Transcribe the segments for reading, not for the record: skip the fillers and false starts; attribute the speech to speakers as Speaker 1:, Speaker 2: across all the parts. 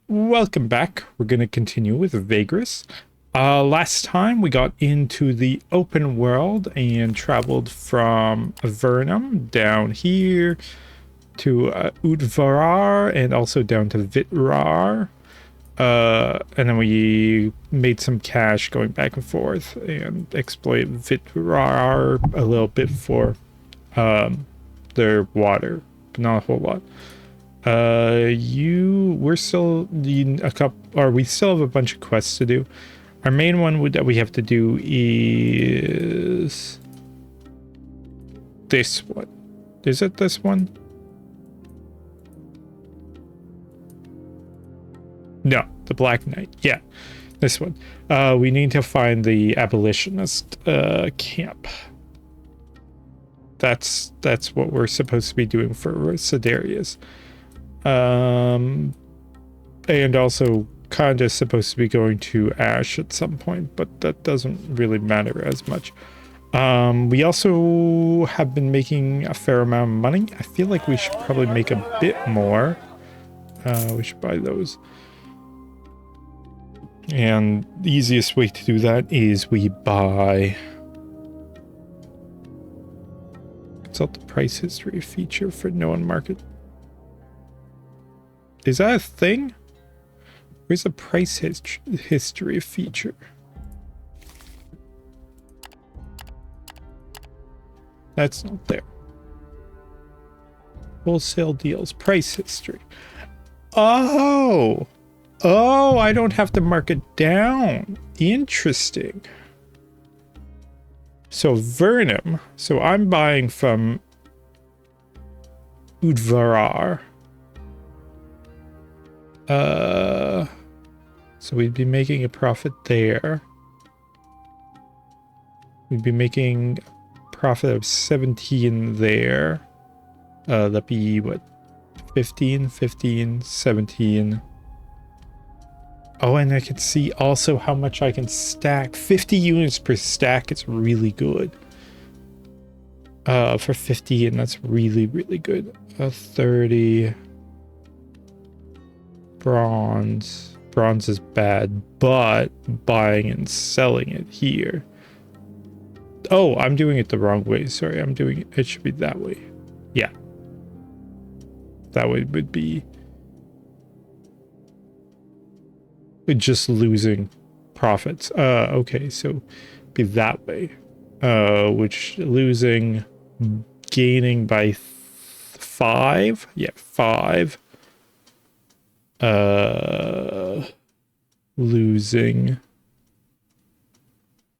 Speaker 1: Welcome back. We're going to continue with Vagrus. Last time we got into the open world and traveled from Vernum down here to Udvarar and also down to Vitrar. And then we made some cash going back and forth and exploit Vitrar a little bit for their water, but not a whole lot. We're still needing a couple, or we still have a bunch of quests to do. Our main one that we have to do is this one. Is it this one? No, the Black Knight. Yeah, this one. We need to find the abolitionist camp. That's what we're supposed to be doing for Sidarius. And also kind of supposed to be going to Ash at some point, but that doesn't really matter as much. We also have been making a fair amount of money. I feel like we should probably make a bit more. We should buy those. And the easiest way to do that is we buy... Consult the price history feature for known market. Is that a thing? Where's the price history feature? That's not there. Wholesale deals, price history. Oh! Oh, I don't have to mark it down. Interesting. So Vernum. So I'm buying from Udvarar. So we'd be making a profit there. We'd be making a profit of 17 there. That'd be what? 15, 17. Oh, and I can see also how much I can stack. 50 units per stack is really good. For 50, and that's really, really good. 30. Bronze. Bronze is bad, but buying and selling it here. Oh, I'm doing it the wrong way. Sorry, I'm doing it. It should be that way. Yeah. That way would be just losing profits. Okay, so be that way. Which losing, gaining by 5. Yeah, 5.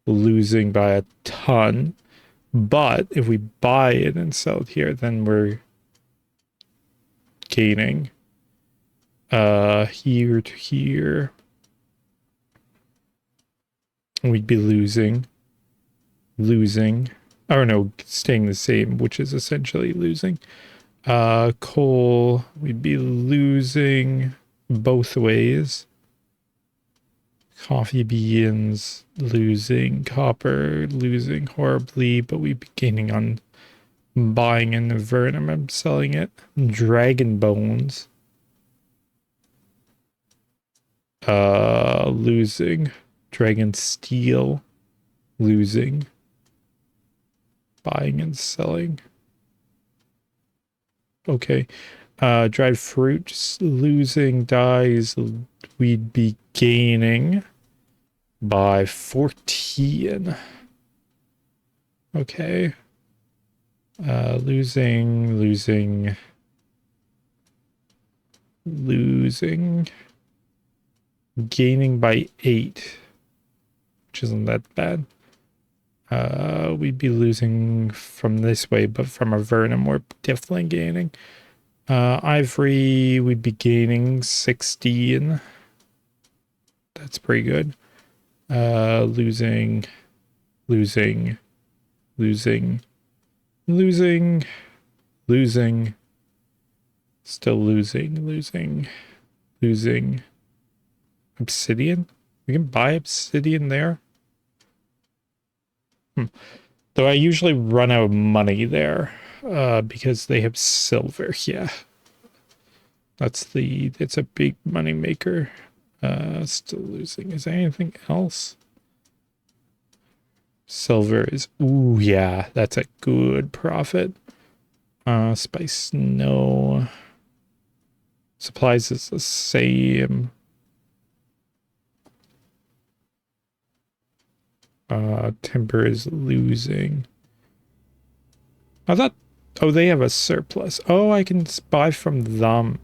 Speaker 1: Losing by a ton, but if we buy it and sell it here, then we're gaining here to here. We'd be losing, or no, staying the same, which is essentially losing. Coal, we'd be losing both ways. Coffee beans, losing. Copper, losing horribly, but we'd be gaining on buying in the Vernum and selling it. Dragon bones. Losing. Dragon steel, losing. Buying and selling. Okay. Dried fruit, losing. Dyes, we'd be gaining by 14. Okay. Losing. Gaining by 8, which isn't that bad. We'd be losing from this way, but from a Vernum, we're definitely gaining. Ivory, we'd be gaining 16. That's pretty good. Losing. Still losing. Obsidian? We can buy obsidian there. Though I usually run out of money there, because they have silver. Yeah. It's a big money maker. Still losing. Is there anything else? Silver is, ooh, yeah, that's a good profit. Spice, no. Supplies is the same. Timber is losing. I thought, oh, they have a surplus. Oh, I can buy from them.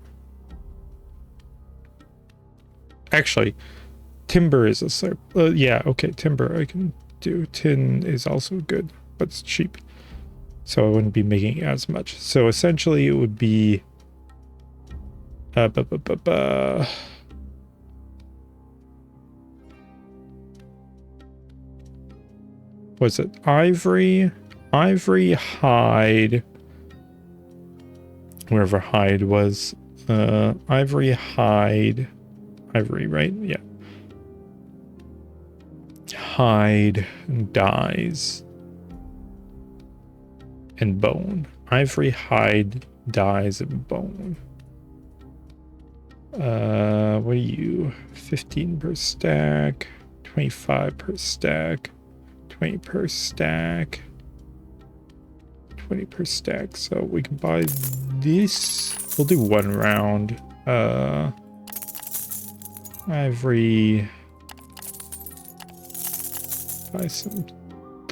Speaker 1: Actually, timber is a surplus. Yeah, okay, timber I can do. Tin is also good, but it's cheap. So I wouldn't be making as much. So essentially it would be was it ivory? Ivory, hide. Wherever hide was. Ivory, hide. Ivory, right? Yeah. Hide, dyes, and bone. Ivory, hide, dyes, and bone. What are you? 15 per stack, 25 per stack, 20 per stack, 20 per stack. So we can buy this. We'll do one round. Ivory. Buy some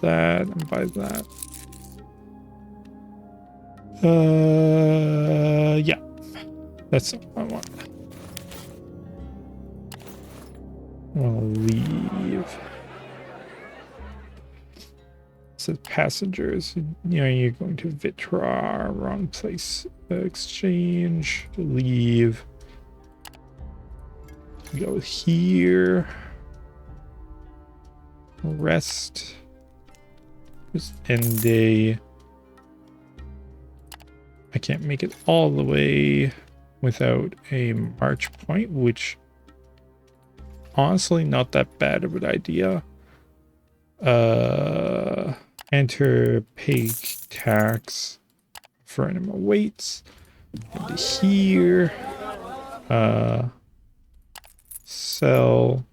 Speaker 1: that and buy that. Yeah. That's all I want. I'll leave. It says passengers. You know, you're going to Vitra, wrong place. Exchange. Leave. Go here. Rest. Just end day. I can't make it all the way without a march point, which honestly not that bad of an idea. Enter pay tax for animal weights. Into here. Sell.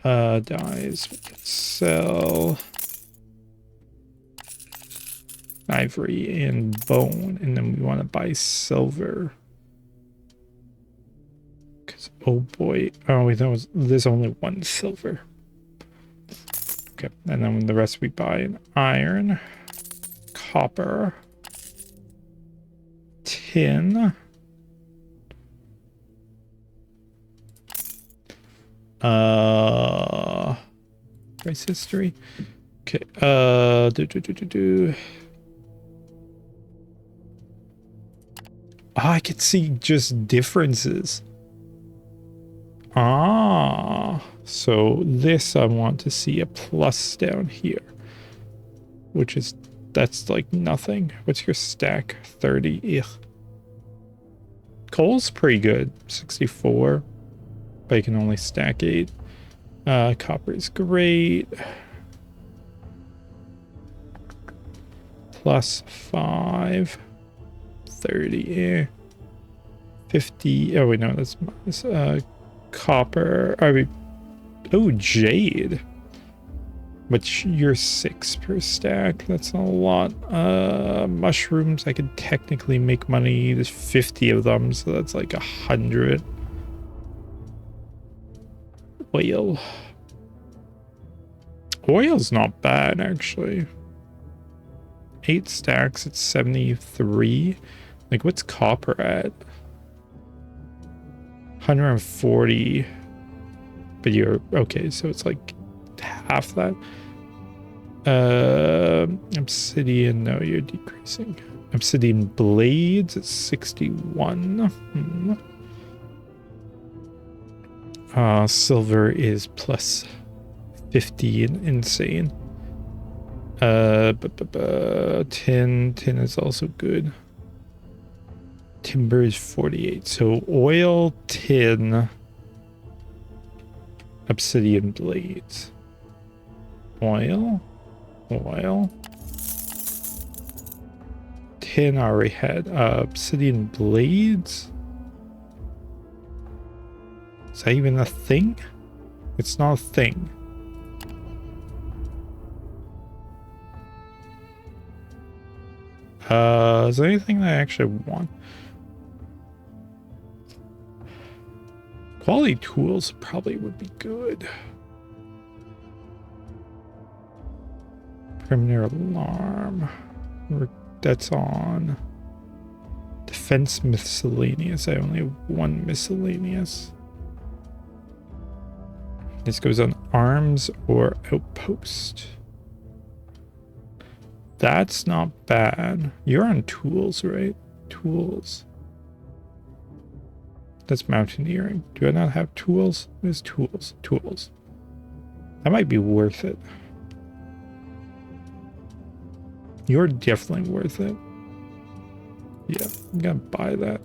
Speaker 1: Dyes. Sell. Ivory and bone, and then we want to buy silver. Cause oh boy, oh wait, there's only one silver. Okay, and then the rest we buy in iron, copper, tin. Price history. Okay. Oh, I could see just differences. Ah, so this I want to see a plus down here, which is, that's like nothing. What's your stack? 30. Ugh. Coal's pretty good. 64. But you can only stack 8. Copper is great. Plus 5. 30. 50. Oh wait, no, that's minus. Copper. I mean, oh, jade. But you're 6 per stack. That's a lot. Mushrooms, I could technically make money. There's 50 of them, so that's like 100. Oil. Oil's not bad, actually. 8 stacks, it's 73. Like, what's copper at? 140. But you're okay, so it's like half that. Obsidian, no, you're decreasing. Obsidian blades at 61. Silver is plus 50 and insane. Tin is also good. Timber is 48. So oil, tin, obsidian blades. Oil. tin I already had. Obsidian blades? Is that even a thing? It's not a thing. Is there anything that I actually want? Quality tools probably would be good. Perimeter alarm. That's on. Defense miscellaneous. I only have one miscellaneous. This goes on arms or outpost. That's not bad. You're on tools, right? Tools. That's mountaineering. Do I not have tools? There's tools. Tools. That might be worth it. You're definitely worth it. Yeah, I'm gonna buy that.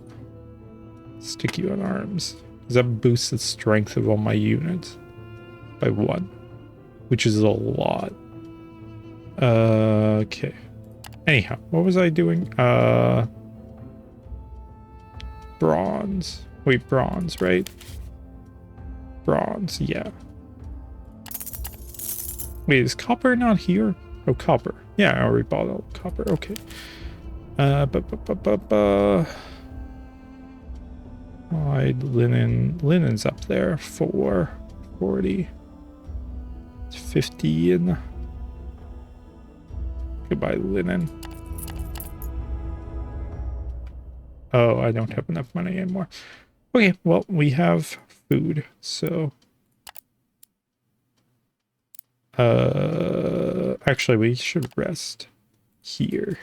Speaker 1: Stick you on arms. Does that boost the strength of all my units? By 1. Which is a lot. Okay. Anyhow, what was I doing? Bronze. Wait, bronze, right? Bronze, yeah. Wait, is copper not here? Oh, copper. Yeah, I already bought all copper. Okay. Wide linen. Linen's up there. 440. It's 15. Goodbye, linen. Oh, I don't have enough money anymore. Okay, well, we have food, so... actually, we should rest here.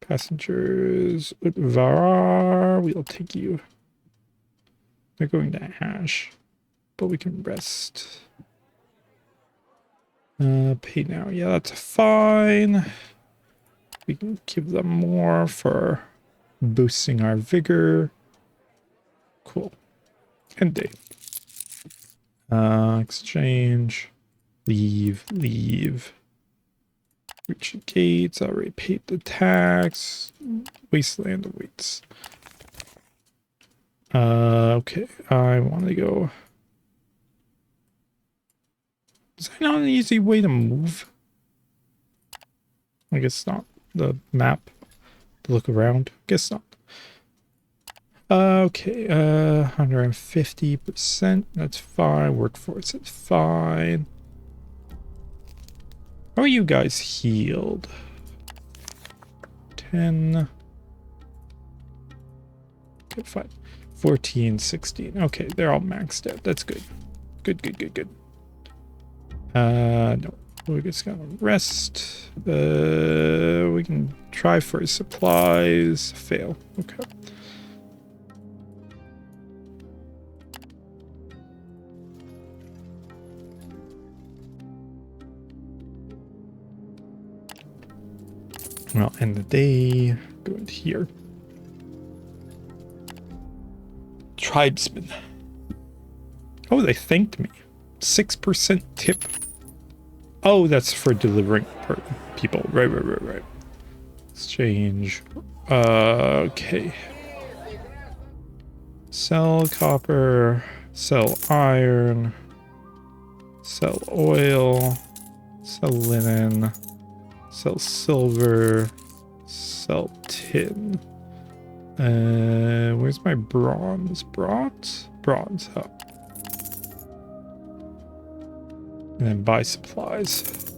Speaker 1: Passengers, Utvar, we'll take you. They're going to Hash, but we can rest. Pay now, yeah, that's fine. We can give them more for boosting our vigor. Cool. End day. Exchange. Leave. Reach the gates. I already paid the tax. Wasteland awaits. Okay. I want to go. Is that not an easy way to move? I guess not. The map to look around. Guess not. Okay, 150%. That's fine. Workforce is fine. How are you guys healed? 10. Okay, fine. 14, 16. Okay, they're all maxed out. That's good. Good. No. We're just gonna rest. We can try for supplies. Fail. Okay. Well, end the day. Go into here. Tribesmen. Oh, they thanked me. 6% tip. Oh, that's for delivering people. Right. Exchange. Okay. Sell copper. Sell iron. Sell oil. Sell linen. Sell silver. Sell tin. Where's my bronze? Bronze, huh? And then buy supplies.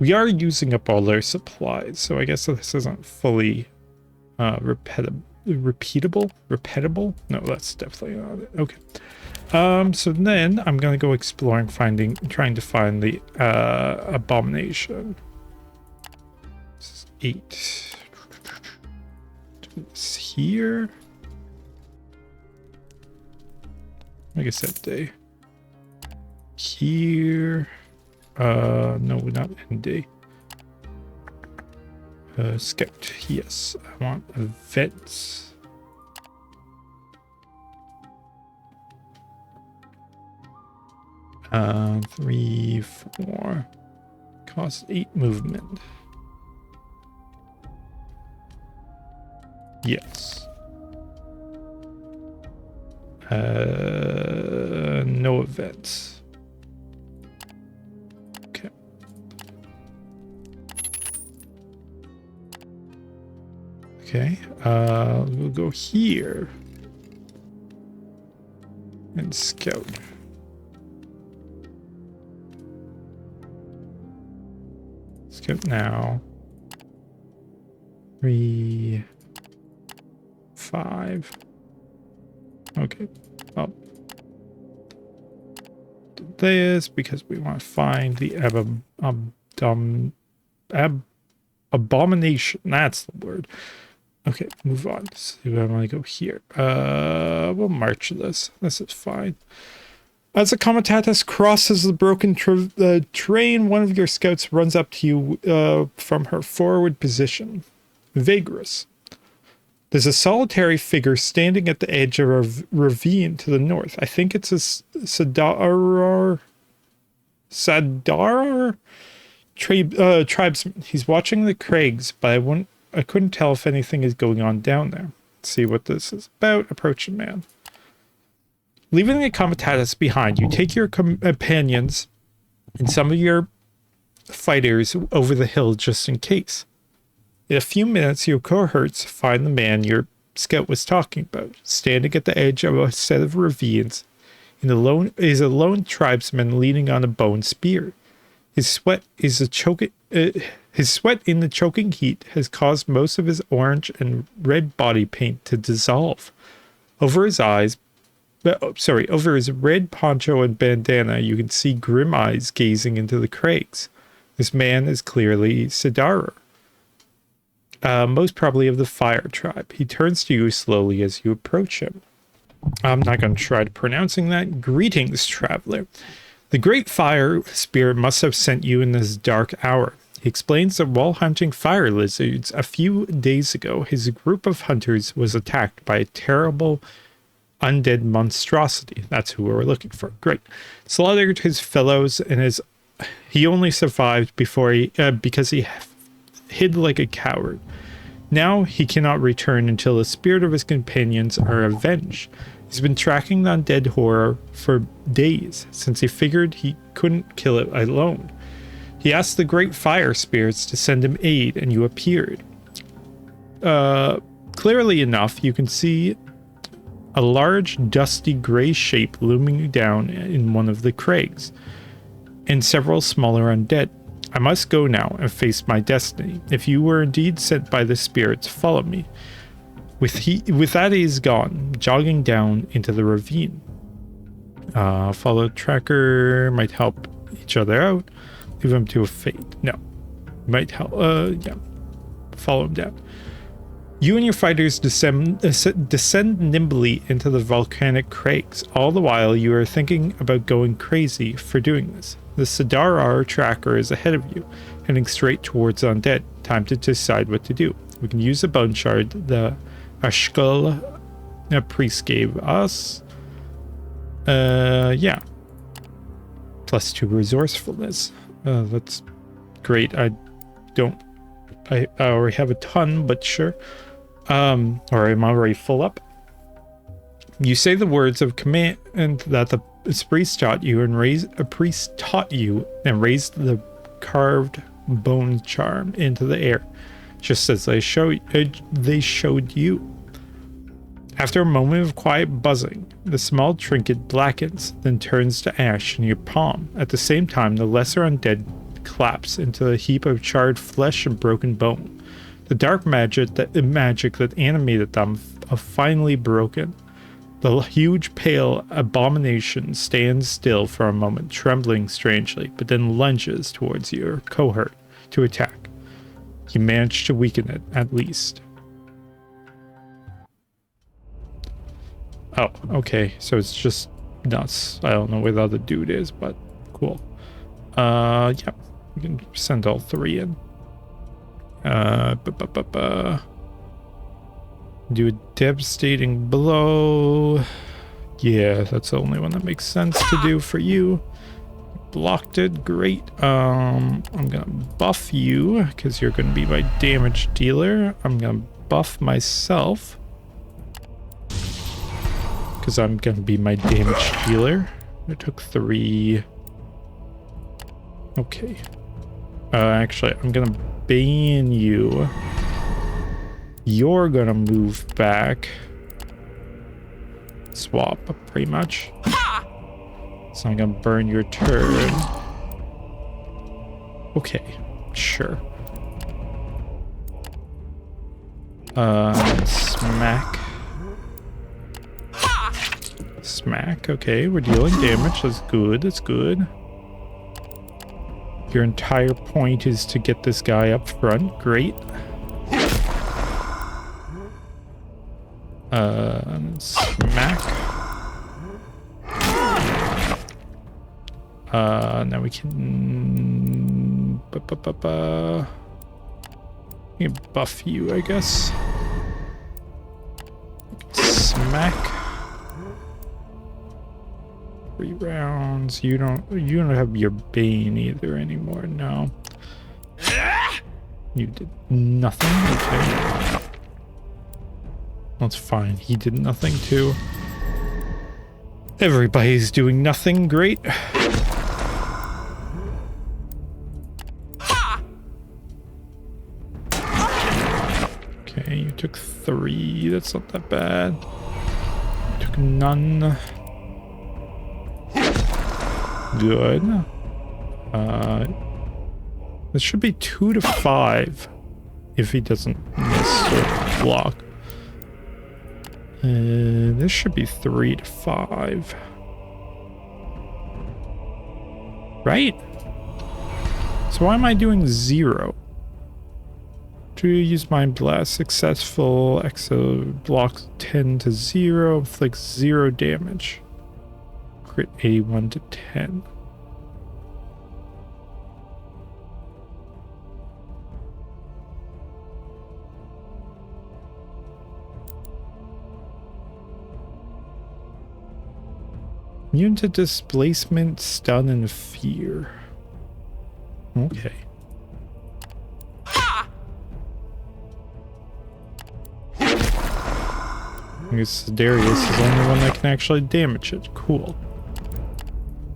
Speaker 1: We are using up all our supplies, so I guess this isn't fully repeatable? No, that's definitely not it. Okay. So then I'm gonna go exploring, trying to find the abomination. This is 8. Do this here. Like I said, day. Here. No, not end day. Scout. Yes, I want events. 3, 4. Cost 8 movement. Yes. No events. Okay. Okay. We'll go here and scout. Scout now. 3, 5. Okay. Well, this because we want to find the abomination. That's the word. Okay, move on. So I want to go here. We'll march this. This is fine. As the Comitatus crosses the broken terrain, one of your scouts runs up to you from her forward position. Vagrus. There's a solitary figure standing at the edge of a ravine to the north. I think it's a Sadar tribesman. He's watching the crags, but I couldn't tell if anything is going on down there. Let's see what this is about. Approach a man. Leaving the comitatus behind, you take your companions and some of your fighters over the hill just in case. In a few minutes, your cohorts find the man your scout was talking about, standing at the edge of a set of ravines. Is a lone tribesman leaning on a bone spear. His sweat in the choking heat has caused most of his orange and red body paint to dissolve. Over his red poncho and bandana, you can see grim eyes gazing into the crags. This man is clearly Sidarer, most probably of the Fire tribe. He turns to you slowly as you approach him. I'm not going to try to pronouncing that. Greetings, traveler. The great fire spirit must have sent you in this dark hour. He explains that while hunting fire lizards a few days ago, his group of hunters was attacked by a terrible undead monstrosity. That's who we were looking for. Great. Slaughtered his fellows, and he only survived because he hid like a coward. Now he cannot return until the spirit of his companions are avenged. He's been tracking the undead horror for days, since he figured he couldn't kill it alone. He asked the great fire spirits to send him aid, and you appeared. Clearly enough, you can see a large, dusty gray shape looming down in one of the crags, and several smaller undead. I must go now and face my destiny. If you were indeed sent by the spirits, follow me. With that, he is gone, jogging down into the ravine. Follow tracker, might help each other out. Leave him to a fate. No. Might help, yeah. Follow him down. You and your fighters descend nimbly into the volcanic crags. All the while, you are thinking about going crazy for doing this. The Sidarar tracker is ahead of you, heading straight towards Undead. Time to decide what to do. We can use the bone shard the Ashkull priest gave us. Yeah. +2 resourcefulness. That's great. I already have a ton, but sure. Or I'm already full up. You say the words of command that the priest taught you and raised the carved bone charm into the air, just as they showed you. After a moment of quiet buzzing, the small trinket blackens, then turns to ash in your palm. At the same time, the lesser undead collapse into a heap of charred flesh and broken bone. The dark magic that animated them are finally broken. The huge pale abomination stands still for a moment, trembling strangely, but then lunges towards your cohort to attack. You manage to weaken it, at least. Oh, okay, so it's just nuts. I don't know where the other dude is, but cool. Yeah, we can send all three in. Do a devastating blow. Yeah, that's the only one that makes sense to do for you. blocked it. Great. I'm gonna buff you because you're gonna be my damage dealer. I'm gonna buff myself because I'm gonna be my damage dealer. It took 3. Okay. Actually, I'm gonna bane you. You're gonna move back. Swap, pretty much. So I'm gonna burn your turn. Okay, sure. Smack. Smack, okay, we're dealing damage. That's good, that's good. Your entire point is to get this guy up front. Great. Smack. Now we can... We can buff you, I guess. Smack. 3 rounds. You don't have your bane either anymore. No. You did nothing. Okay. That's fine. He did nothing too. Everybody's doing nothing. Great. Okay, you took 3. That's not that bad. You took none. Good. This should be 2 to 5 if he doesn't miss or block. This should be 3 to 5. Right? So why am I doing 0? To use Mind Blast, successful. Exo blocks 10 to 0, inflicts 0 damage. Crit 81 to 10. Immune to displacement, stun, and fear. Okay. I guess Darius is the only one that can actually damage it. Cool.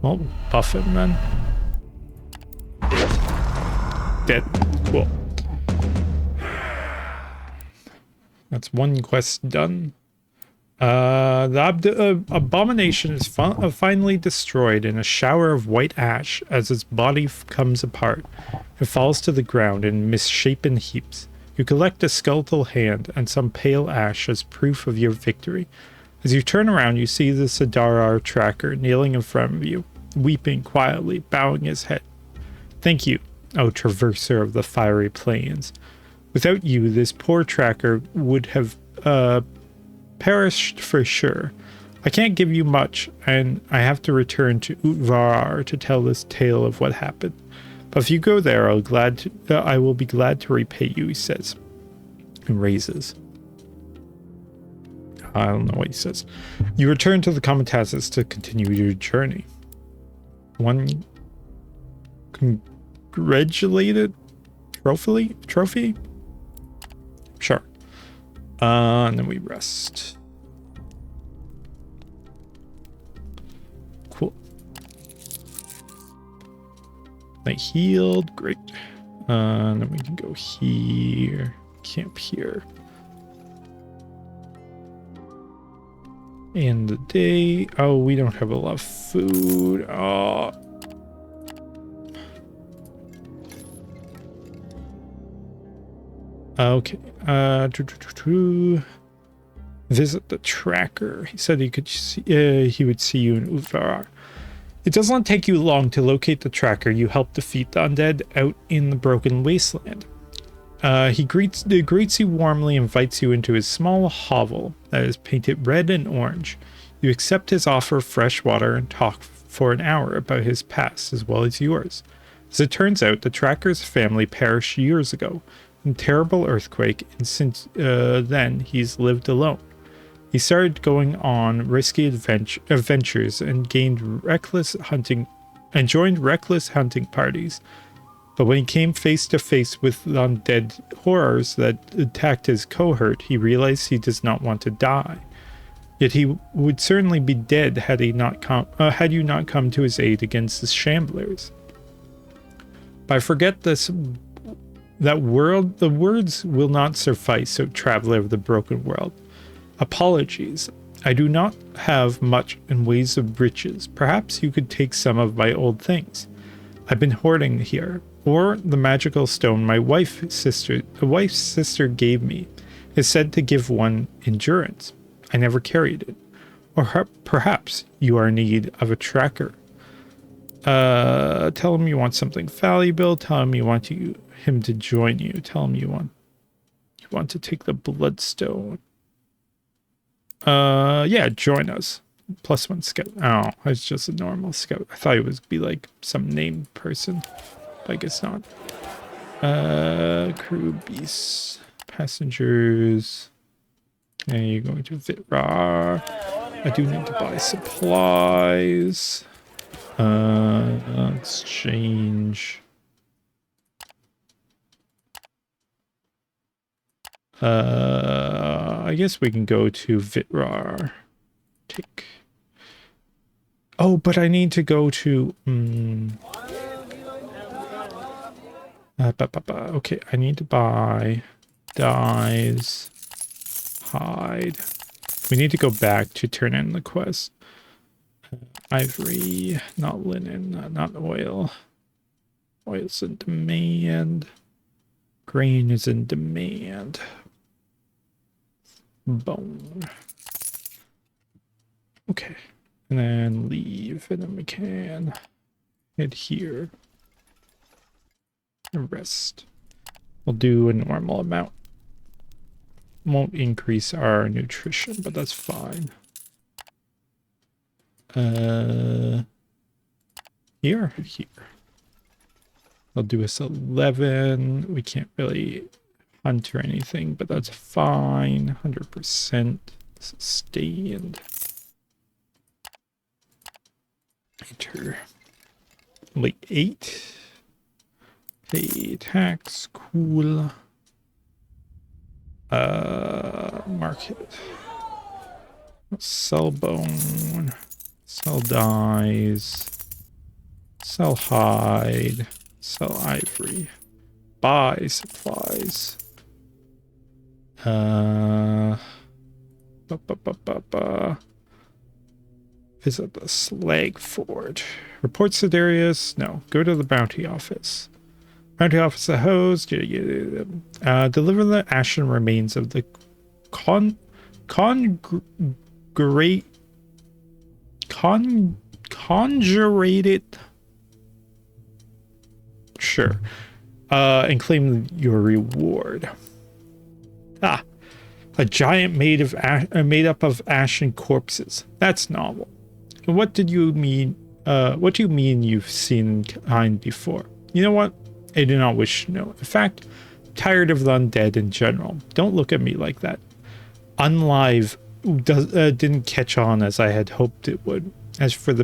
Speaker 1: Well, buff him then. Dead. Cool. That's one quest done. The abomination is finally destroyed in a shower of white ash as its body comes apart. It falls to the ground in misshapen heaps. You collect a skeletal hand and some pale ash as proof of your victory. As you turn around, you see the Sidarar tracker kneeling in front of you, weeping quietly, bowing his head. Thank you, O traverser of the fiery plains. Without you, this poor tracker would have perished for sure. I can't give you much, and I have to return to Utvarar to tell this tale of what happened. But if you go there, I will be glad to repay you, he says. And raises. I don't know what he says. You return to the Comitatus to continue your journey. One congratulated trophy? Sure. And then we rest. Cool. I healed. Great. And then we can go here. Camp here. End the day. Oh, we don't have a lot of food. Oh. Okay. Visit the tracker. He said he could see, he would see you in Utvarar. It doesn't take you long to locate the tracker. You help defeat the undead out in the broken wasteland. He greets you warmly, invites you into his small hovel that is painted red and orange. You accept his offer of fresh water and talk for an hour about his past as well as yours. As it turns out, the tracker's family perished years ago in a terrible earthquake, and since then he's lived alone. He started going on risky adventures and gained reckless hunting and joined reckless hunting parties. But when he came face to face with the undead horrors that attacked his cohort, he realized he does not want to die. Yet he would certainly be dead had you not come to his aid against the shamblers. But I forget the words will not suffice, O traveler of the broken world. Apologies. I do not have much in ways of riches. Perhaps you could take some of my old things. I've been hoarding here. Or the magical stone my wife's sister gave me is said to give one endurance. I never carried it. Or perhaps you are in need of a tracker. Tell him you want something valuable. Tell him you want him to join you. Tell him you want to take the bloodstone. Yeah, join us. +1 scout. Oh, it's just a normal scout. I thought it would be like some named person. I guess not. Crew beasts, passengers. And you're going to Vitrar. I do need to buy supplies. Exchange. I guess we can go to Vitrar. Take. Oh, but I need to go to. Okay, I need to buy dyes, hide. We need to go back to turn in the quest. Ivory, not linen, not oil. Oil's in demand. Grain is in demand. Bone. Okay, and then leave, and then we can head here. And rest. We'll do a normal amount. Won't increase our nutrition, but that's fine. Here. I'll do us 11. We can't really hunt or anything, but that's fine. 100% sustained. Enter. Only 8. Pay tax, cool. Market. Sell bone. Sell dyes. Sell hide. Sell ivory. Buy supplies. Visit the Slag Fort. Report Sidarius. No, go to the bounty office. Bounty office the host. Deliver the ashen remains of the conjurated. Sure. And claim your reward. Ah, a giant made up of ashen corpses. That's novel. What did you mean? What do you mean you've seen kind before? You know what? I do not wish to know. In fact, I'm tired of the undead in general. Don't look at me like that. Unlive didn't catch on as I had hoped it would. As for the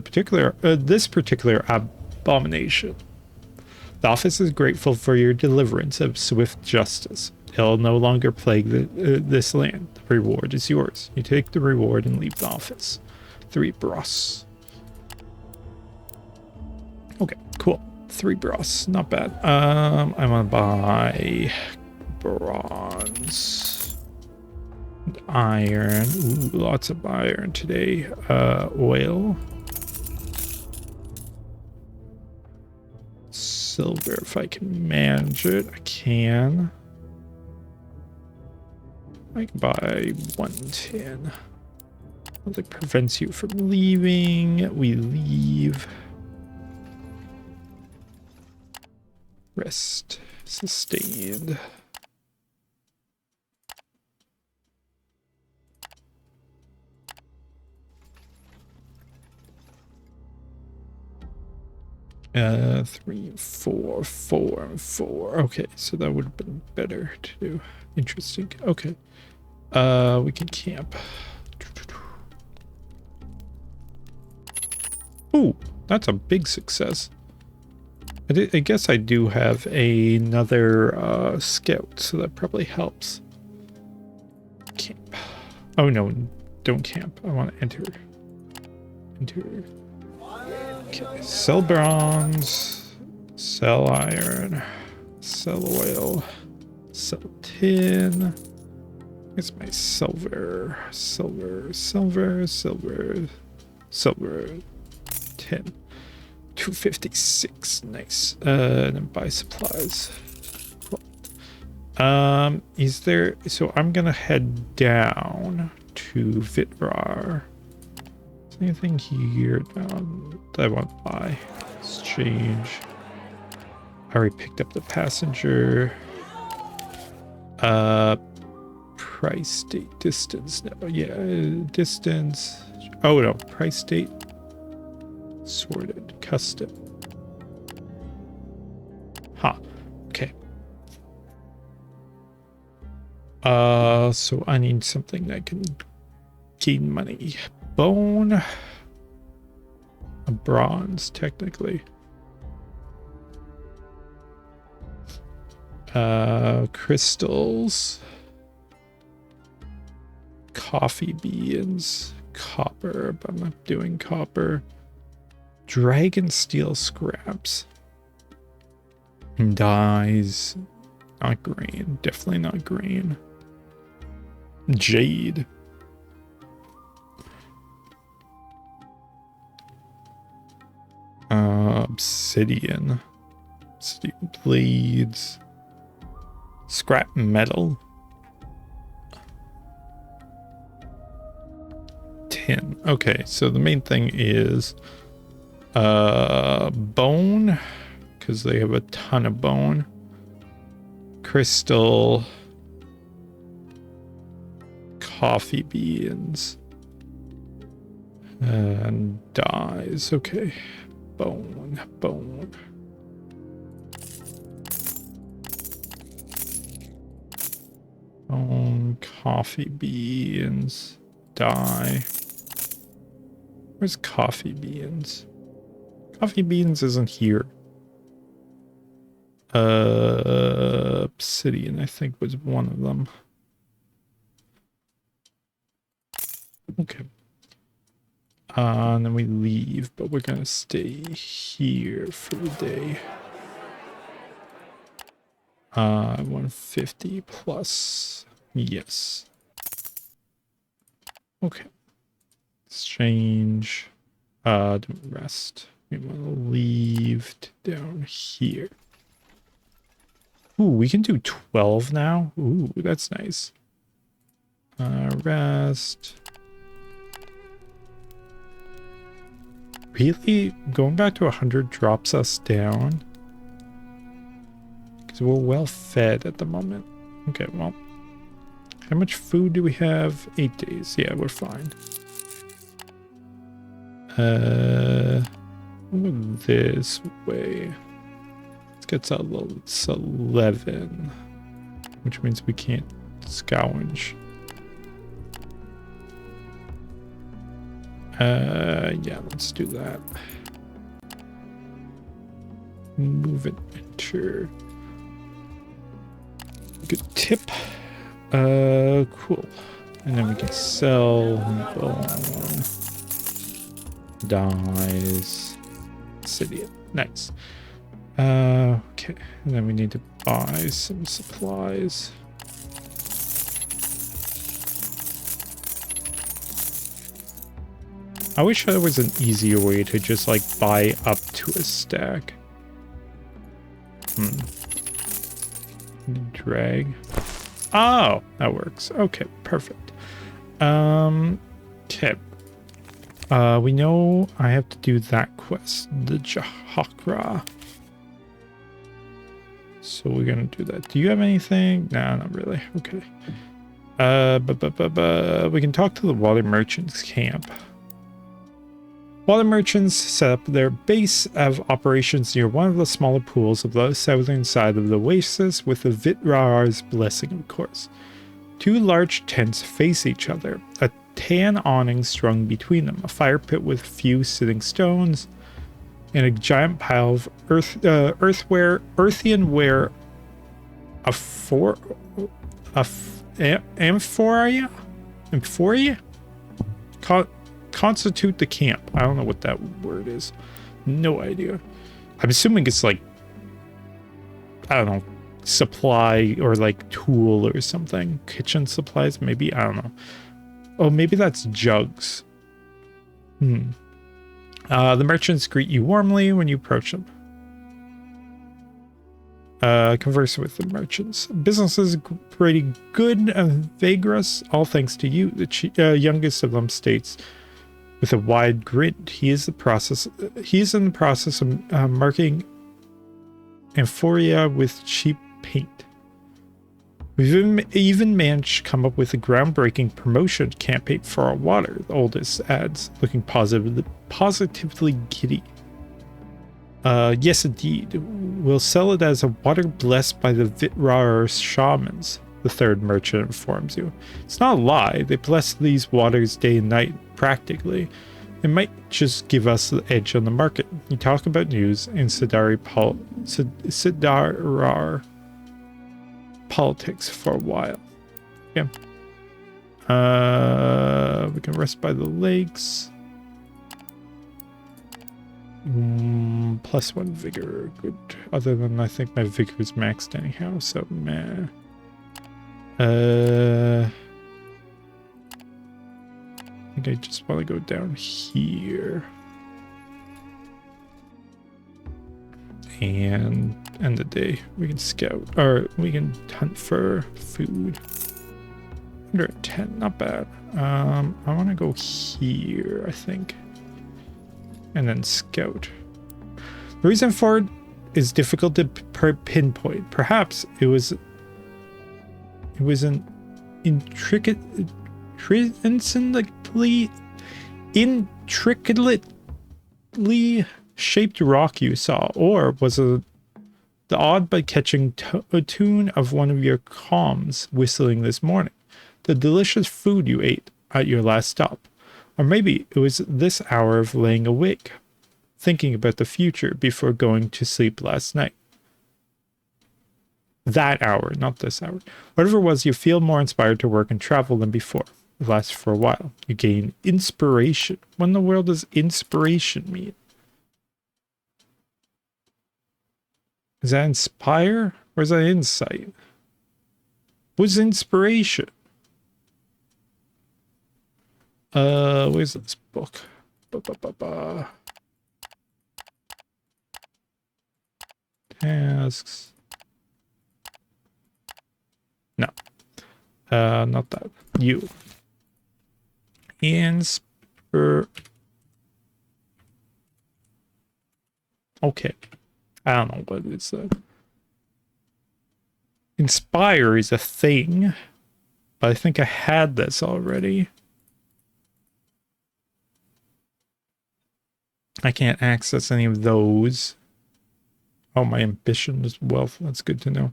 Speaker 1: this particular abomination, the office is grateful for your deliverance of swift justice. It'll no longer plague this land. The reward is yours. You take the reward and leave the office. 3 bros. Okay, cool. 3 bros, not bad. I'm gonna buy bronze, and iron. Ooh, lots of iron today. Oil, silver. If I can manage it, I can. I can buy 110. Nothing prevents you from leaving. We leave. Rest. Sustained. Three, four, 4, and 4. Okay, so that would have been better to do. Interesting. Okay. We can camp. Ooh, That's a big success. I guess I do have another scout, so that probably helps. Camp. Oh no, don't camp. I want to enter. Enter. Okay, sell bronze, sell iron, sell oil, sell tin. Here's my silver, silver, silver, silver, silver, tin. 256, nice. And then buy supplies. Cool. Is there, so I'm gonna head down to Vitrar. Is there anything here that I want to buy? Exchange. I already picked up the passenger. Price, date, distance. No, yeah, distance. Oh no, price, date. Sorted, custom. Huh. Okay. So I need something that can gain money. Bone. A bronze, technically. Crystals. Coffee beans. Copper, but I'm not doing copper. Dragon steel scraps. Dyes. Not green. Definitely not green. Jade. Obsidian. Obsidian blades. Scrap metal. Tin. Okay, so the main thing is bone, because they have a ton of bone. Crystal. Coffee beans. And dyes. Okay. Bone. Bone. Bone. Coffee beans. Dye. Where's coffee beans? Coffee beans isn't here. Obsidian, I think, was one of them. Okay. And then we leave, but we're gonna stay here for the day. 150 plus. Yes. Okay. Exchange. Don't rest. We want to leave down here. Ooh, we can do 12 now. Ooh, that's nice. Rest. Really? Going back to 100 drops us down? Because we're well fed at the moment. Okay, well. How much food do we have? 8 days. Yeah, we're fine. This way. Let's get to it's 11, which means we can't scavenge. Yeah, let's do that. Move it, enter. Good tip. Cool. And then we can sell bone. Dyes. Obsidian. Nice. Okay. And then we need to buy some supplies. I wish there was an easier way to just like buy up to a stack. Drag. Oh, that works. Okay, perfect. Okay. We know I have to do that quest, the Jahakra. So we're gonna do that. Do you have anything? No, not really. Okay. We can talk to the water merchants camp. Water merchants set up their base of operations near one of the smaller pools of the southern side of the oasis, with the Vitrar's blessing, of course. Two large tents face each other, a tan awning strung between them, a fire pit with a few sitting stones, and a giant pile of earthenware, amphoria constitute the camp. I don't know what that word is. No idea. I'm assuming it's like, I don't know, supply or like tool or something. Kitchen supplies, maybe. I don't know. Oh, maybe that's jugs. The merchants greet you warmly when you approach them. Converse with the merchants. Business is pretty good, Vagrus, all thanks to you. The youngest of them states with a wide grin. He is in the process of marking amphoria with cheap paint. We've even managed to come up with a groundbreaking promotion campaign for our water, the oldest adds, looking positively giddy. Yes, indeed. We'll sell it as a water blessed by the Vitrar shamans, the third merchant informs you. It's not a lie. They bless these waters day and night, practically. It might just give us the edge on the market. You talk about news in Sidarar politics for a while. Yeah. We can rest by the lakes. +1 vigor. Good. Other than I think my vigor is maxed anyhow, so meh. I think I just want to go down here. And end the day. We can scout, or we can hunt for food. 110, not bad. I want to go here, I think. And then scout. The reason for it is difficult to pinpoint. Perhaps it was an intricately shaped rock you saw, or was it the odd but catching tune of one of your comms whistling this morning, the delicious food you ate at your last stop, or maybe it was this hour of laying awake, thinking about the future before going to sleep last night. That hour, not this hour. Whatever it was, you feel more inspired to work and travel than before. It lasts for a while. You gain inspiration. What in the world does inspiration mean? Is that inspire? Or is that insight? What's inspiration? Where's this book? Tasks. No. Not that. You. Okay. I don't know what it's inspire is a thing, but I think I had this already. I can't access any of those. Oh, my ambition is wealth. That's good to know.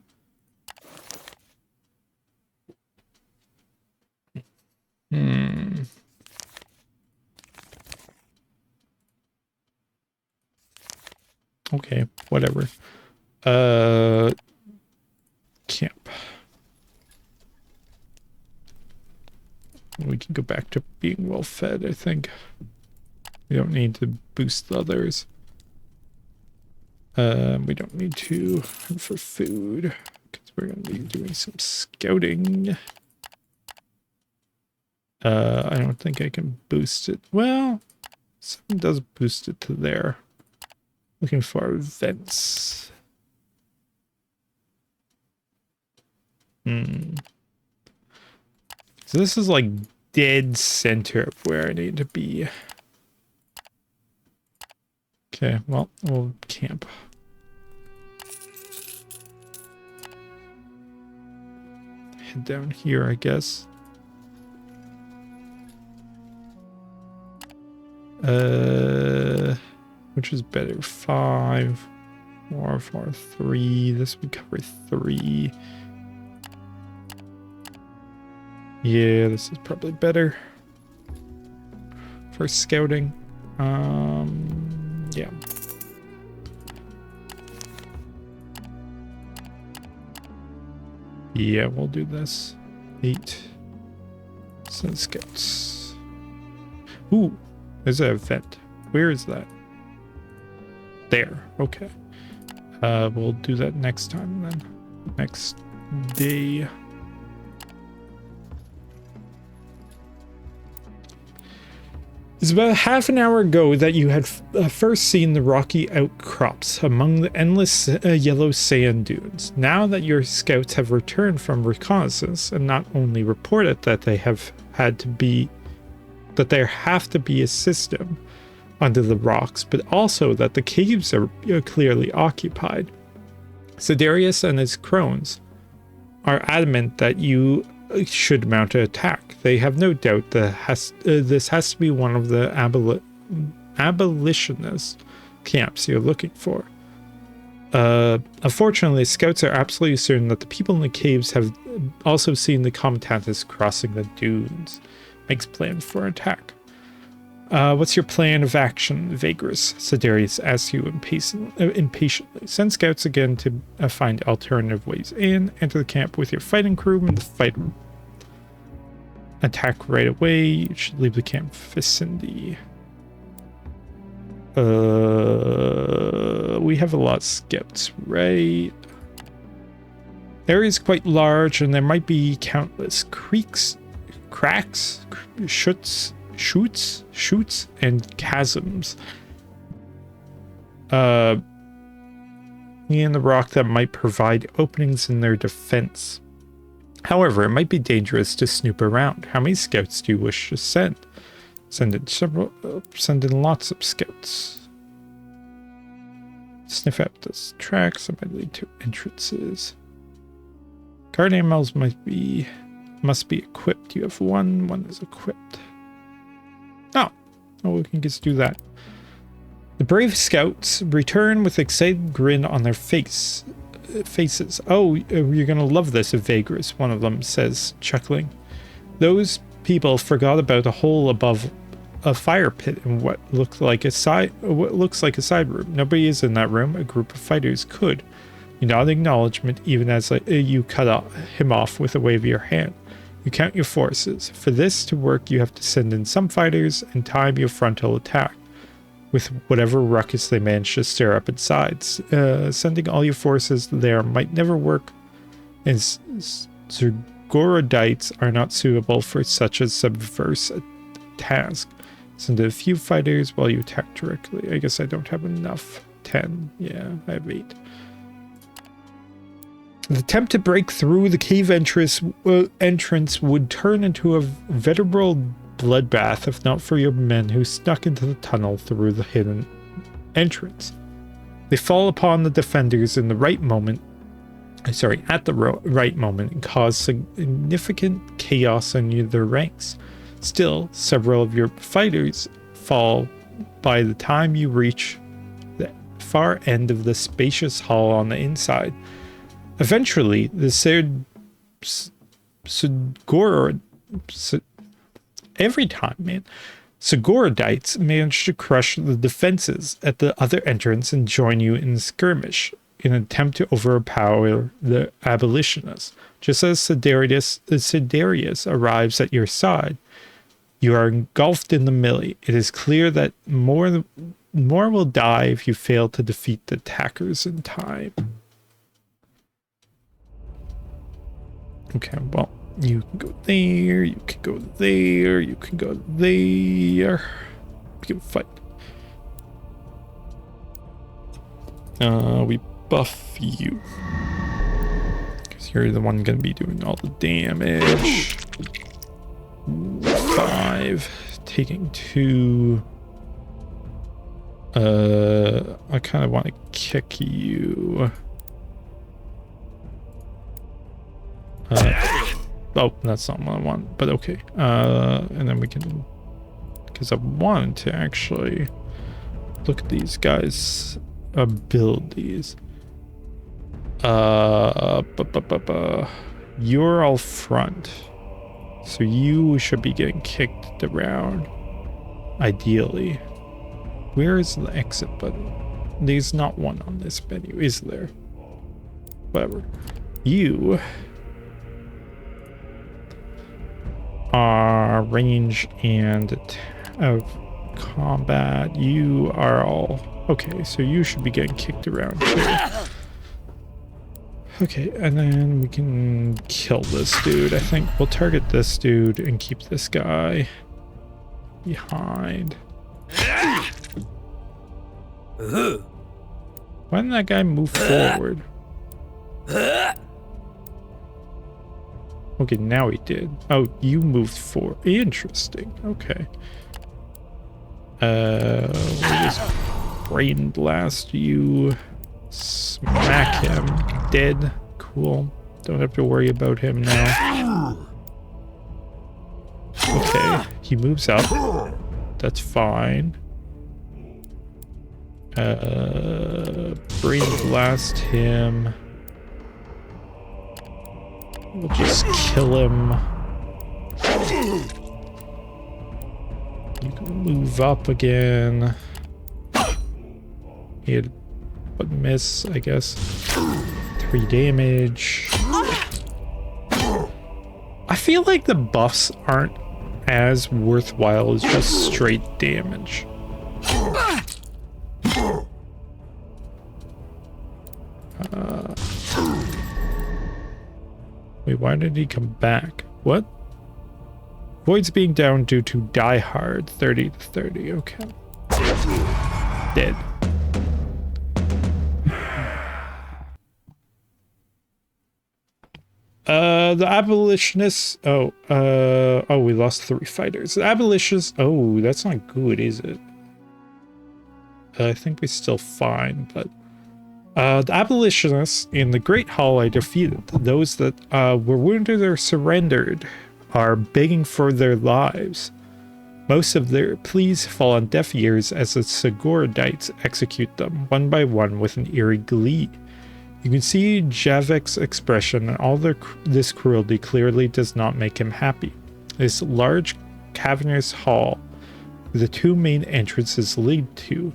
Speaker 1: Okay, whatever. Camp. We can go back to being well fed, I think. We don't need to boost the others. We don't need to hunt for food because we're going to be doing some scouting. I don't think I can boost it. Well, something does boost it to there. Looking for events. So this is like dead center of where I need to be. Okay, well, we'll camp. Head down here, I guess. Which is better? 5, 4, 4, 3. This would cover 3. Yeah, this is probably better for scouting. Yeah. Yeah, we'll do this. 8. Send scouts. Ooh, there's an event. Where is that? There. Okay. We'll do that next time then. Next day. It's about half an hour ago that you had first seen the rocky outcrops among the endless yellow sand dunes. Now that your scouts have returned from reconnaissance and not only reported that there have to be a system under the rocks, but also that the caves are clearly occupied, Sidarius and his crones are adamant that you should mount an attack. They have no doubt that this has to be one of the abolitionist camps you're looking for. Unfortunately, scouts are absolutely certain that the people in the caves have also seen the combatantes crossing the dunes. Makes plans for attack. What's your plan of action, Vagrus? Sidarius asks you impatiently. Send scouts again to find alternative ways in. Enter the camp with your fighting crew in the fight room. Attack right away. You should leave the camp vicinity. We have a lot of scouts, right? Area is quite large, and there might be countless creeks, cracks, shoots, and chasms in the rock that might provide openings in their defense. However, it might be dangerous to snoop around. How many scouts do you wish to send? Send in lots of scouts. Sniff out those tracks that might lead to entrances. Guard animals must be equipped. You have one is equipped. Oh, we can just do that. The brave scouts return with excited grin on their faces. Oh, you're gonna love this, Vagrus, one of them says, chuckling. Those people forgot about a hole above a fire pit in what looks like a side room. Nobody is in that room. A group of fighters could. You nod acknowledgement even as you cut him off with a wave of your hand. You count your forces. For this to work, you have to send in some fighters and time your frontal attack with whatever ruckus they manage to stir up inside. Sending all your forces there might never work, and Zagorodites are not suitable for such a subversive task. Send a few fighters while you attack directly. I guess I don't have enough. 10. Yeah, I have 8. The attempt to break through the cave entrance would turn into a veritable bloodbath if not for your men who snuck into the tunnel through the hidden entrance. They fall upon the defenders in the right moment. At the right moment, and cause significant chaos in their ranks. Still, several of your fighters fall by the time you reach the far end of the spacious hall on the inside. Eventually, the Zagorodites manage to crush the defenses at the other entrance and join you in skirmish in an attempt to overpower the abolitionists. Just as Sidarius arrives at your side, you are engulfed in the melee. It is clear that more will die if you fail to defeat the attackers in time. Okay, well, you can go there, you can go there, you can go there. We can fight. We buff you. Because you're the one going to be doing all the damage. 5. Taking 2. I kind of want to kick you. Oh, that's not what I want, but okay. And then we can, because I wanted to actually look at these guys' abilities. You're all front, so you should be getting kicked around, ideally. Where is the exit button? There's not one on this menu, is there? Whatever. You range and combat. You are all okay, so you should be getting kicked around too. Okay, and then we can kill this dude. I think we'll target this dude and keep this guy behind. Why didn't that guy move forward? Okay, now he did. Oh, you moved forward. Interesting. Okay. We'll just brain blast you. Smack him. Dead. Cool. Don't have to worry about him now. Okay, he moves up. That's fine. Brain blast him. We'll just kill him. You can move up again. He had but miss, I guess. 3 damage. I feel like the buffs aren't as worthwhile as just straight damage. Wait, why did he come back? What? Void's being down due to Die Hard. 30 to 30. Okay. Dead. The abolitionists. Oh, we lost 3 fighters. The abolitionists. Oh, that's not good, is it? I think we're still fine, but the abolitionists in the Great Hall I defeated. Those that were wounded or surrendered are begging for their lives. Most of their pleas fall on deaf ears as the Sigurdites execute them, one by one with an eerie glee. You can see Javik's expression, and all this cruelty clearly does not make him happy. This large, cavernous hall, the 2 main entrances lead to,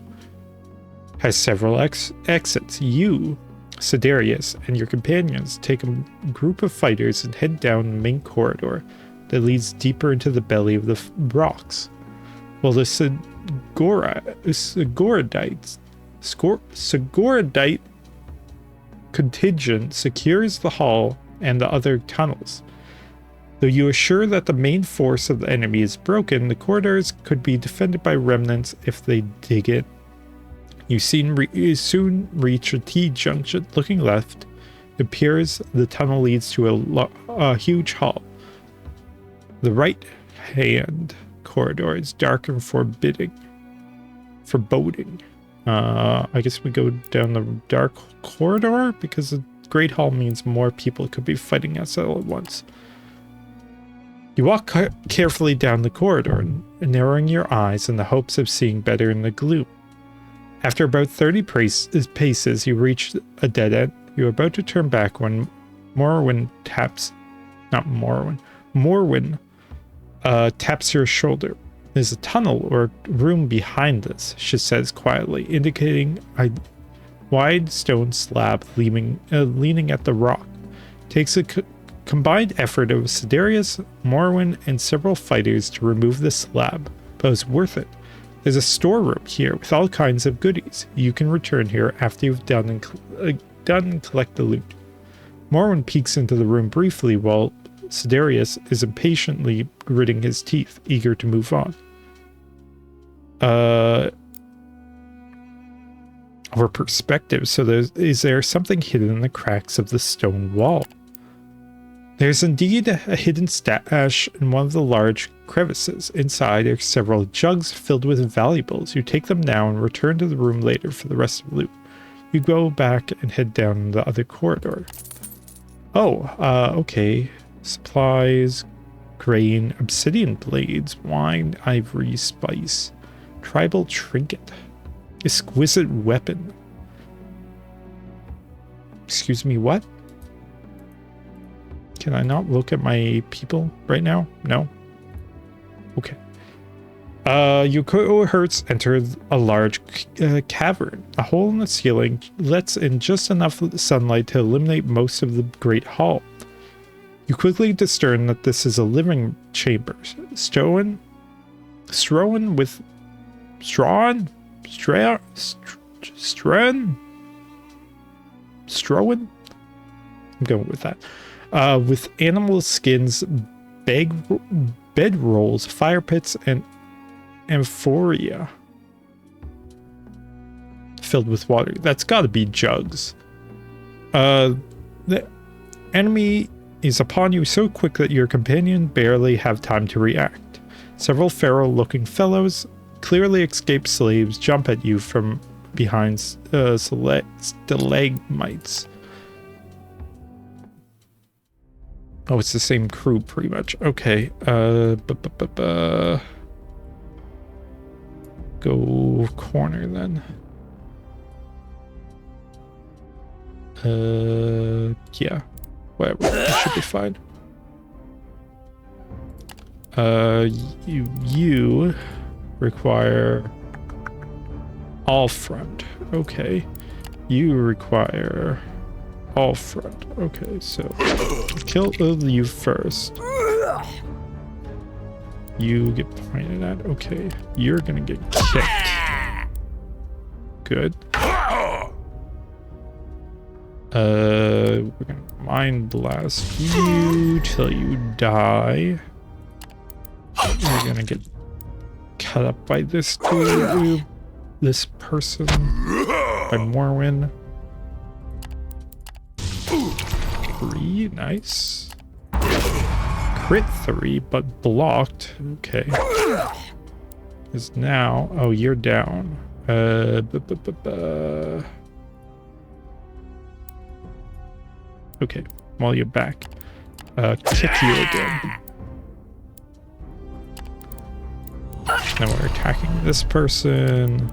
Speaker 1: has several exits. You, Sidarius, and your companions take a group of fighters and head down the main corridor that leads deeper into the belly of the rocks. While the Sigurdite contingent secures the hall and the other tunnels. Though you are sure that the main force of the enemy is broken, the corridors could be defended by remnants if they dig in. You soon reach a T-junction. Looking left, it appears the tunnel leads to a huge hall. The right-hand corridor is dark and foreboding. I guess we go down the dark corridor because the Great Hall means more people could be fighting us all at once. You walk carefully down the corridor, narrowing your eyes in the hopes of seeing better in the gloom. After about 30 paces, you reach a dead end. You are about to turn back when Morwen taps your shoulder. There's a tunnel or room behind this, she says quietly, indicating a wide stone slab leaning at the rock. Takes a combined effort of Sidarius, Morwen, and several fighters to remove the slab, but it's worth it. There's a storeroom here with all kinds of goodies. You can return here after you've done and collect the loot. Morwen peeks into the room briefly while Sidarius is impatiently gritting his teeth, eager to move on. Our perspective. So is there something hidden in the cracks of the stone wall? There's indeed a hidden stash in one of the large crevices. Inside are several jugs filled with valuables. You take them now and return to the room later for the rest of the loot. You go back and head down the other corridor. Oh, okay. Supplies, grain, obsidian blades, wine, ivory, spice, tribal trinket, exquisite weapon. Excuse me, what? Can I not look at my people right now? No? Okay. Your cohorts enter a large cavern. A hole in the ceiling lets in just enough sunlight to illuminate most of the Great Hall. You quickly discern that this is a living chamber, strewn with strawn? Strowan? I'm going with that. With animal skins, bed rolls, fire pits, and amphoria filled with water. That's got to be jugs. The enemy is upon you so quick that your companion barely have time to react. Several feral-looking fellows, clearly escaped slaves, jump at you from behind stalagmites. Oh, it's the same crew, pretty much. Okay. Go corner then. Yeah. Whatever. That should be fine. You require all front. Okay. You require all front. Okay, so kill you first. You get pointed at. Okay. You're gonna get kicked. Good. We're gonna mind blast you till you die. You're gonna get cut up by this dude, this person, by Morwin. 3, nice. Crit 3, but blocked. Okay. Is now. Oh, you're down. Okay, while you're back. Kick you again. Now we're attacking this person.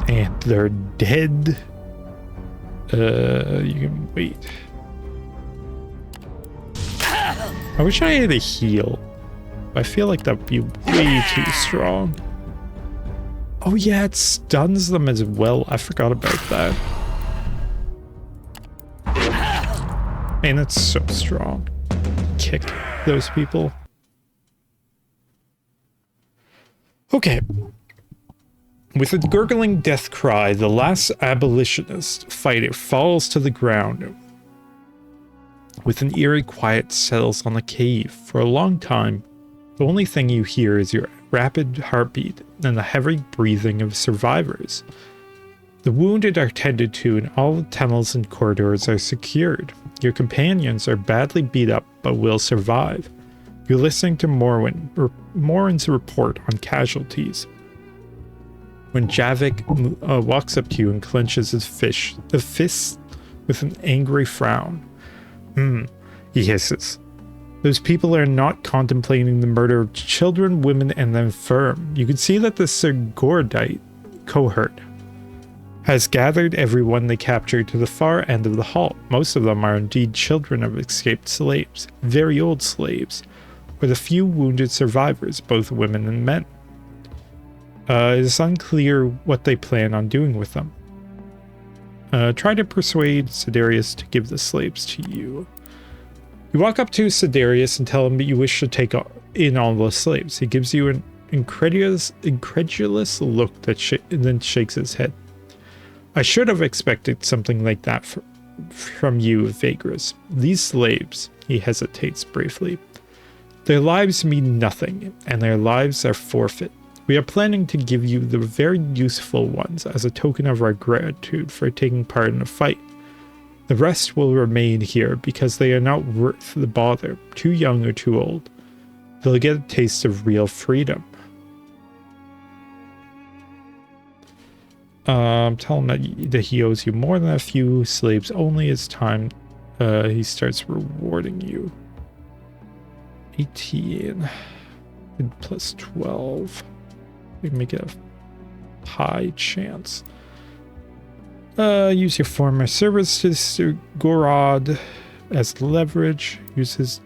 Speaker 1: And they're dead. You can wait. I wish I had a heal. I feel like that'd be way too strong. Oh yeah, it stuns them as well. I forgot about that. Man, that's so strong. Kick those people. Okay. With a gurgling death cry, the last abolitionist fighter falls to the ground. With an eerie quiet settles on the cave. For a long time, the only thing you hear is your rapid heartbeat and the heavy breathing of survivors. The wounded are tended to and all the tunnels and corridors are secured. Your companions are badly beat up but will survive. You're listening to Morwin's report on casualties. When Javik walks up to you and clenches his fist with an angry frown. He hisses. Those people are not contemplating the murder of children, women, and the infirm. You can see that the Sigordite cohort has gathered everyone they captured to the far end of the hall. Most of them are indeed children of escaped slaves, very old slaves, or the few wounded survivors, both women and men. It is unclear what they plan on doing with them. Try to persuade Sidarius to give the slaves to you. You walk up to Sidarius and tell him that you wish to take in all the slaves. He gives you an incredulous look that then shakes his head. I should have expected something like that from you, Vagrus. These slaves, he hesitates briefly. Their lives mean nothing, and their lives are forfeit. We are planning to give you the very useful ones as a token of our gratitude for taking part in a fight. The rest will remain here because they are not worth the bother, too young or too old. They'll get a taste of real freedom. Tell him that he owes you more than a few slaves. Only as time he starts rewarding you. 18 and plus 12. We can make it a high chance. Use your former services to Gorod as leverage. Use his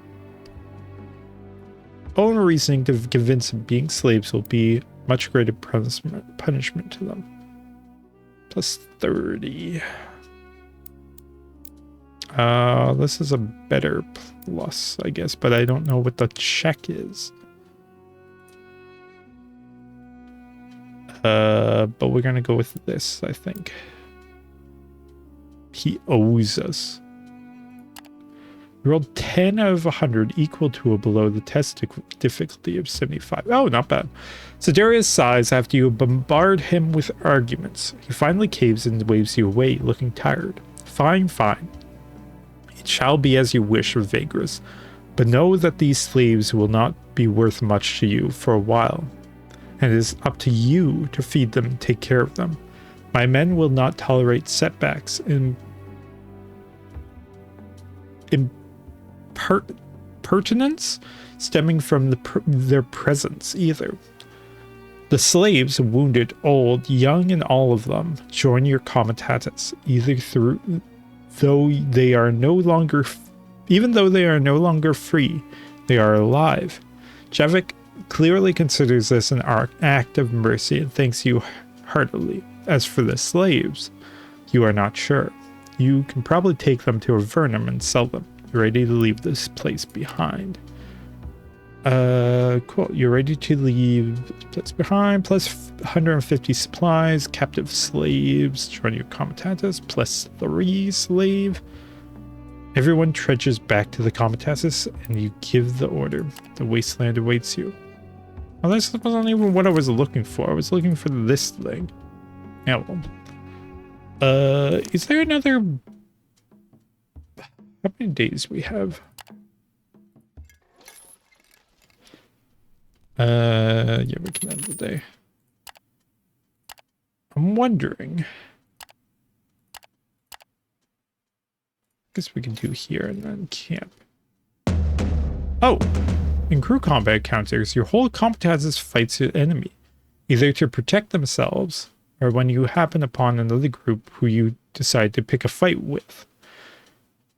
Speaker 1: own reasoning to convince him being slaves will be much greater punishment to them. Plus 30. This is a better plus, I guess, but I don't know what the check is. But we're gonna go with this, I think. He owes us. We rolled 10 out of 100, equal to or below the test difficulty of 75. Oh, not bad. So Darius sighs after you bombard him with arguments. He finally caves and waves you away, looking tired. Fine, fine. It shall be as you wish, Vagrus, but know that these slaves will not be worth much to you for a while, and it is up to you to feed them and take care of them. My men will not tolerate setbacks in pertinence stemming from their presence either. The slaves, wounded, old, young, and all of them, join your comitatus, even though they are no longer free, they are alive. Javik clearly considers this an act of mercy and thanks you heartily. As for the slaves, you are not sure. You can probably take them to Avernum and sell them. You're ready to leave this place behind. Cool. You're ready to leave this place behind. Plus 150 supplies. Captive slaves. Join your comitatus. Plus 3 slave. Everyone trudges back to the comitatus and you give the order. The wasteland awaits you. Well, this wasn't even what I was looking for. I was looking for this thing. Yeah, well. Is there another... How many days we have? Yeah, we can end the day. I'm wondering. I guess we can do here and then camp. Oh! In crew combat encounters, your whole comitatus fights an enemy, either to protect themselves, or when you happen upon another group who you decide to pick a fight with.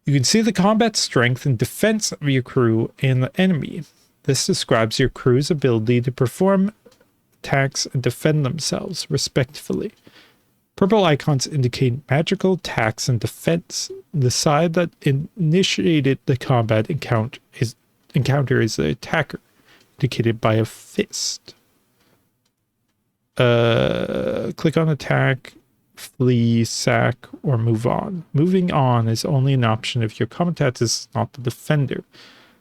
Speaker 1: You can see the combat strength and defense of your crew and the enemy. This describes your crew's ability to perform attacks and defend themselves, respectively. Purple icons indicate magical attacks and defense. The side that initiated the combat encounter is the attacker, indicated by a fist. Click on attack, flee, sack, or move on. Moving on is only an option if your comitatus is not the defender.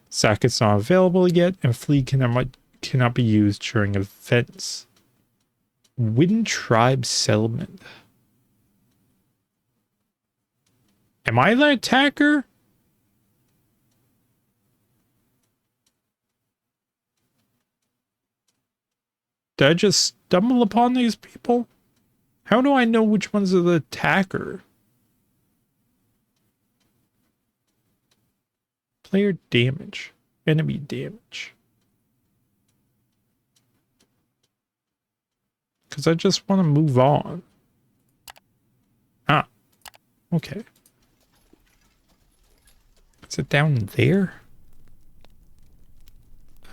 Speaker 1: Sack is not available yet, and flee cannot be used during events. Wind Tribe Settlement. Am I the attacker? Did I just stumble upon these people? How do I know which ones are the attacker? Player damage. Enemy damage. Because I just want to move on. Ah. Okay. Is it down there?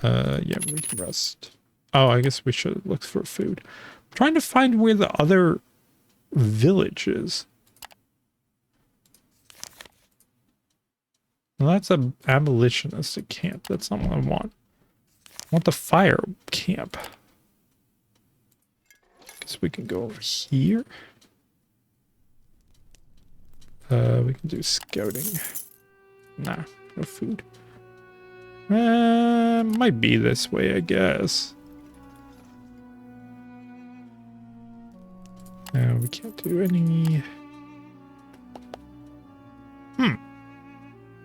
Speaker 1: Yeah, we can rest. Oh, I guess we should look for food. I'm trying to find where the other village is. Well, that's an abolitionist camp. That's not what I want. I want the fire camp. Guess we can go over here. We can do scouting. Nah, no food. Might be this way, I guess. We can't do any...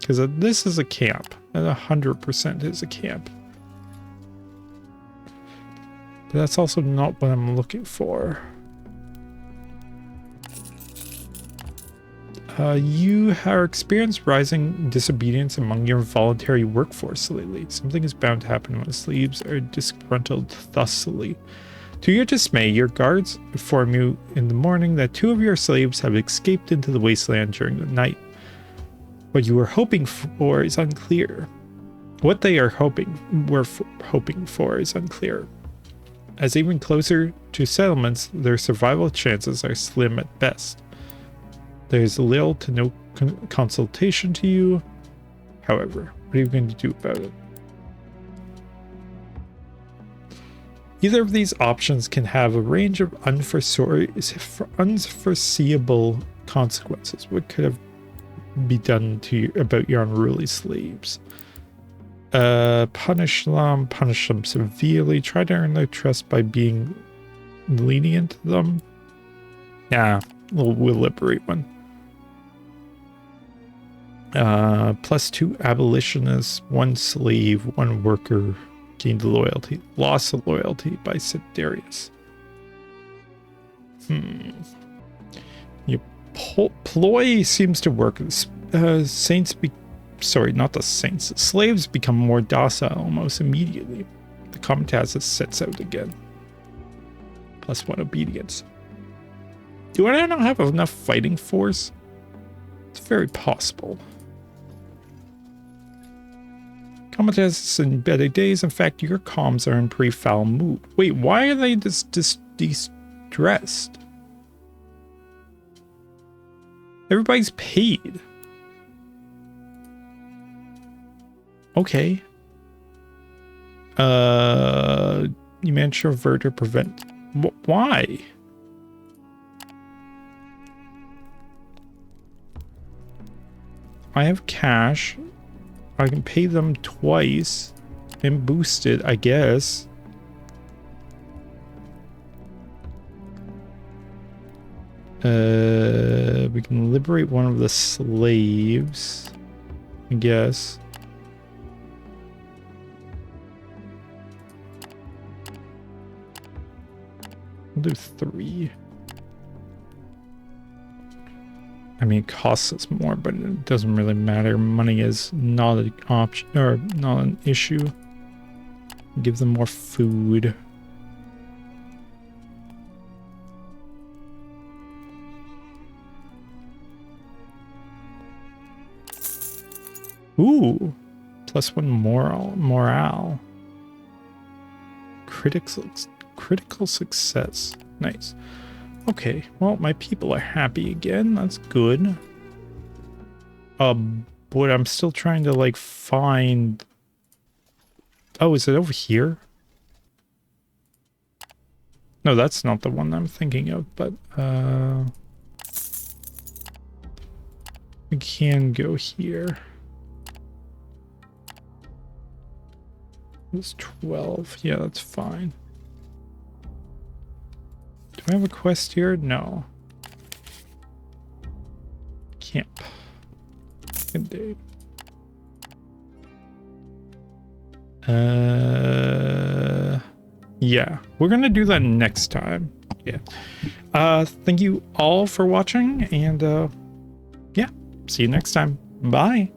Speaker 1: Because this is a camp. And 100% is a camp. But that's also not what I'm looking for. You are experiencing rising disobedience among your voluntary workforce lately. Something is bound to happen when the slaves are disgruntled thusly. To your dismay, your guards inform you in the morning that 2 of your slaves have escaped into the wasteland during the night. What you were hoping for is unclear. What they are hoping for is unclear. As even closer to settlements, their survival chances are slim at best. There is little to no consultation to you. However, what are you going to do about it? Either of these options can have a range of unforeseeable consequences. What could have be done to you about your unruly slaves? Punish them severely. Try to earn their trust by being lenient to them. Yeah, we'll liberate one. +2 abolitionists, 1 slave, 1 worker gained loyalty. Loss of loyalty by Sidarius. Your ploy seems to work. Slaves become more docile almost immediately. The Comitas sets out again. +1 obedience. Do I not have enough fighting force? It's very possible. Comitas in better days. In fact, your comms are in pretty foul mood. Wait, why are they distressed? Everybody's paid. Okay. You managed to avert or prevent. Why? I have cash. I can pay them twice and boost it, I guess. We can liberate one of the slaves, I guess. We'll do 3. I mean, it costs us more, but it doesn't really matter. Money is not an option or not an issue. Give them more food. Ooh, +1 morale. Critical success. Nice. Okay, well, my people are happy again. That's good. But I'm still trying to, like, find... Oh, is it over here? No, that's not the one I'm thinking of, but, we can go here. It's 12. Yeah, that's fine. Do I have a quest here? No. Camp. Indeed. Yeah. We're gonna do that next time. Yeah. Thank you all for watching, and yeah. See you next time. Bye.